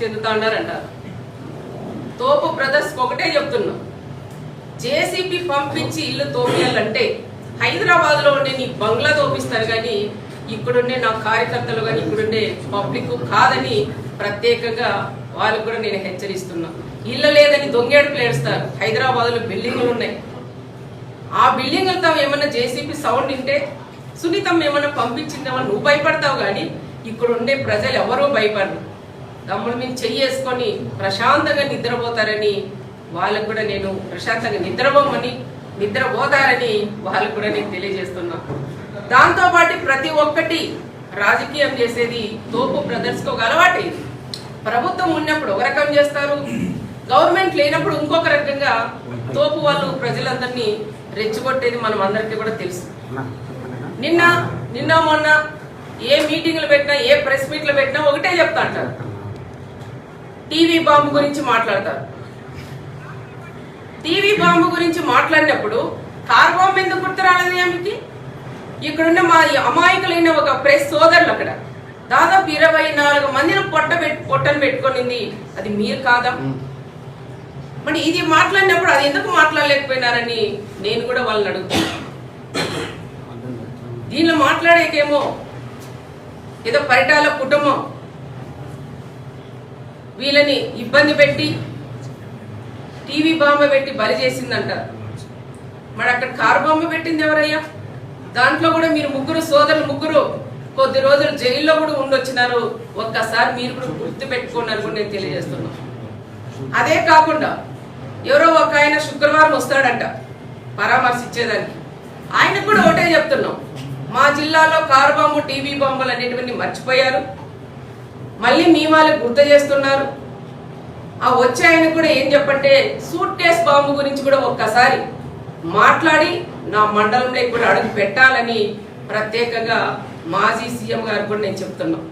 చెందుతున్నారంటారు. తోపు బ్రదర్స్ ఒకటే చెప్తున్నా, జేసీబీ పంపించి ఇల్లు తోపియాలంటే హైదరాబాద్లో ఉండే నీ బంగ్లా తోపిస్తారు కానీ ఇక్కడుండే నా కార్యకర్తలు కానీ ఇక్కడుండే పబ్లిక్ కాదని ప్రత్యేకంగా వాళ్ళకు కూడా నేను హెచ్చరిస్తున్నా. ఇల్లు లేదని దొంగేడుపులు ఏడుస్తారు. హైదరాబాద్లో బిల్డింగ్లు ఉన్నాయి. ఆ బిల్డింగ్లతో ఏమన్నా జేసీబీ సౌండ్ వింటే సునీతం ఏమన్నా పంపించిందేమన్నా నువ్వు భయపడతావు కానీ ఇక్కడ ఉండే ప్రజలు ఎవరూ భయపడరు. తమ్ముడు మీరు చెయ్యేసుకొని ప్రశాంతంగా నిద్రపోతారని వాళ్ళకు కూడా నేను ప్రశాంతంగా నిద్రపోతారని వాళ్ళకు కూడా నేను తెలియజేస్తున్నా. దాంతోపాటు ప్రతి ఒక్కటి రాజకీయం చేసేది తోపు బ్రదర్స్కి ఒక అలవాటు. ప్రభుత్వం ఉన్నప్పుడు ఒక రకం చేస్తారు, గవర్నమెంట్ లేనప్పుడు ఇంకొక రకంగా తోపు వాళ్ళు ప్రజలందరినీ రెచ్చగొట్టేది మనం అందరికీ కూడా తెలుసు. నిన్న మొన్న ఏ మీటింగ్లు పెట్టినా ఏ ప్రెస్ మీట్లు పెట్టినా ఒకటే చెప్తా అంటారు, టీవీ బాంబు గురించి మాట్లాడతారు. టీవీ బాంబు గురించి మాట్లాడినప్పుడు కార్ బాంబు ఎందుకు గుర్తు రాలేదు ఆమెకి? ఇక్కడున్న మా అమాయకులైన ఒక ప్రెస్ సోదరులు అక్కడ దాదాపు 24 మందిని పొట్టను పెట్టుకునింది, అది మీరు కాదా? మరి ఇది మాట్లాడినప్పుడు అది ఎందుకు మాట్లాడలేకపోయినారని నేను కూడా వాళ్ళని అడుగుతున్నాను. దీనిలో మాట్లాడేకేమో ఏదో పరిటాల కుటుంబం వీళ్ళని ఇబ్బంది పెట్టి టీవీ బాంబు పెట్టి బలి చేసిందంటారు. మరి అక్కడ కారు బాంబు పెట్టింది ఎవరయ్యా? దాంట్లో కూడా మీరు ముగ్గురు కొద్ది రోజులు జైల్లో కూడా ఉండొచ్చినారు. ఒక్కసారి మీరు కూడా గుర్తు పెట్టుకున్నారు కూడా నేను తెలియజేస్తున్నాను. అదే కాకుండా ఎవరో ఒక ఆయన శుక్రవారం వస్తాడంట పరామర్శించేదానికి. ఆయనకు కూడా ఒకటే చెప్తున్నాం, మా జిల్లాలో కారు బాంబు టీవీ బాంబులు అనేటివన్నీ మర్చిపోయారు, మళ్ళీ మీ వాళ్ళకి గుర్తు చేస్తున్నారు. ఆ వచ్చే ఆయన కూడా ఏం చెప్పంటే సూట్ కేస్ బాంబు గురించి కూడా ఒక్కసారి మాట్లాడి నా మండలంలో కూడా అడుగు పెట్టాలని ప్రత్యేకంగా మాజీ సీఎం గారు కూడా నేను చెప్తున్నాను.